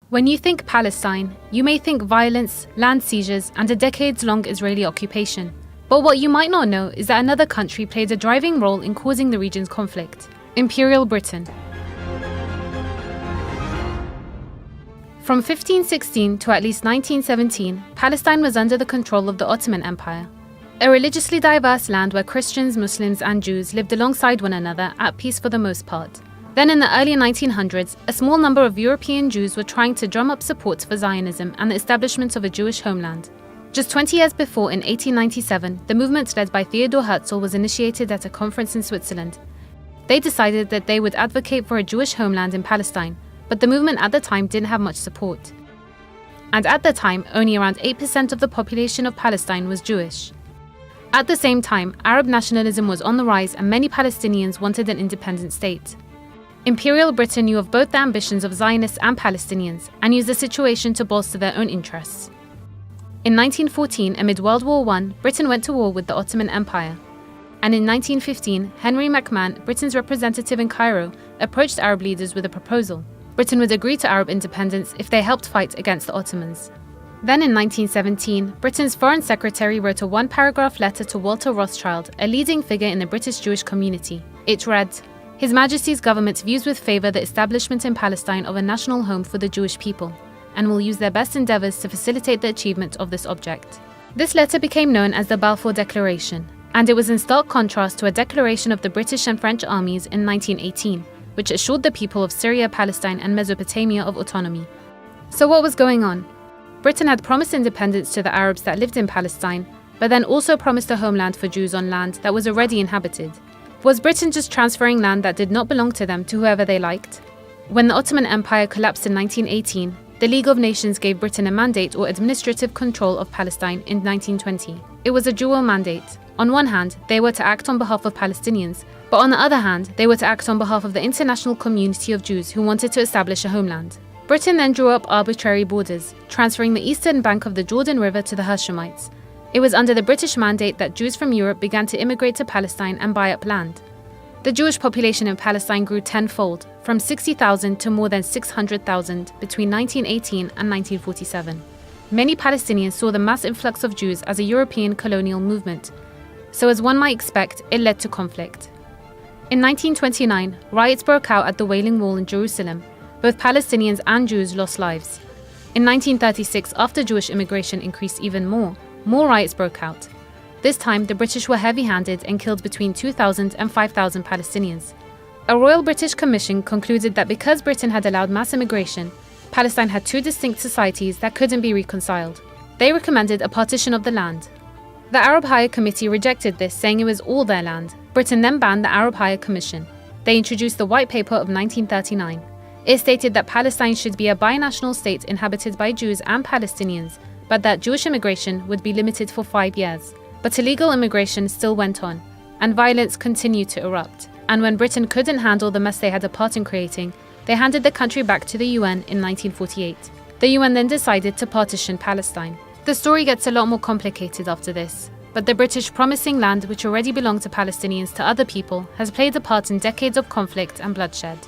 When you think Palestine, you may think violence, land seizures, and a decades-long Israeli occupation. But what you might not know is that another country played a driving role in causing the region's conflict: Imperial Britain. From 1516 to at least 1917, Palestine was under the control of the Ottoman Empire, a religiously diverse land where Christians, Muslims, and Jews lived alongside one another at peace for the most part. Then in the early 1900s, a small number of European Jews were trying to drum up support for Zionism and the establishment of a Jewish homeland. Just 20 years before, in 1897, the movement led by Theodor Herzl was initiated at a conference in Switzerland. They decided that they would advocate for a Jewish homeland in Palestine, but the movement at the time didn't have much support. And at the time, only around 8% of the population of Palestine was Jewish. At the same time, Arab nationalism was on the rise and many Palestinians wanted an independent state. Imperial Britain knew of both the ambitions of Zionists and Palestinians and used the situation to bolster their own interests. In 1914, amid World War I, Britain went to war with the Ottoman Empire. And in 1915, Henry McMahon, Britain's representative in Cairo, approached Arab leaders with a proposal. Britain would agree to Arab independence if they helped fight against the Ottomans. Then in 1917, Britain's Foreign Secretary wrote a one-paragraph letter to Walter Rothschild, a leading figure in the British Jewish community. It read, "His Majesty's government views with favour the establishment in Palestine of a national home for the Jewish people, and will use their best endeavours to facilitate the achievement of this object." This letter became known as the Balfour Declaration, and it was in stark contrast to a declaration of the British and French armies in 1918, which assured the people of Syria, Palestine, and Mesopotamia of autonomy. So what was going on? Britain had promised independence to the Arabs that lived in Palestine, but then also promised a homeland for Jews on land that was already inhabited. Was Britain just transferring land that did not belong to them to whoever they liked? When the Ottoman Empire collapsed in 1918, the League of Nations gave Britain a mandate or administrative control of Palestine in 1920. It was a dual mandate. On one hand, they were to act on behalf of Palestinians, but on the other hand, they were to act on behalf of the international community of Jews who wanted to establish a homeland. Britain then drew up arbitrary borders, transferring the eastern bank of the Jordan River to the Hashemites. It was under the British mandate that Jews from Europe began to immigrate to Palestine and buy up land. The Jewish population in Palestine grew tenfold, from 60,000 to more than 600,000 between 1918 and 1947. Many Palestinians saw the mass influx of Jews as a European colonial movement, so as one might expect, it led to conflict. In 1929, riots broke out at the Wailing Wall in Jerusalem. Both Palestinians and Jews lost lives. In 1936, after Jewish immigration increased even more riots broke out. This time, the British were heavy-handed and killed between 2,000 and 5,000 Palestinians. A Royal British Commission concluded that because Britain had allowed mass immigration, Palestine had two distinct societies that couldn't be reconciled. They recommended a partition of the land. The Arab Higher Committee rejected this, saying it was all their land. Britain then banned the Arab Higher Commission. They introduced the White Paper of 1939. It stated that Palestine should be a binational state inhabited by Jews and Palestinians, but that Jewish immigration would be limited for 5 years. But illegal immigration still went on, and violence continued to erupt. And when Britain couldn't handle the mess they had a part in creating, they handed the country back to the UN in 1948. The UN then decided to partition Palestine. The story gets a lot more complicated after this, but the British promising land which already belonged to Palestinians to other people has played a part in decades of conflict and bloodshed.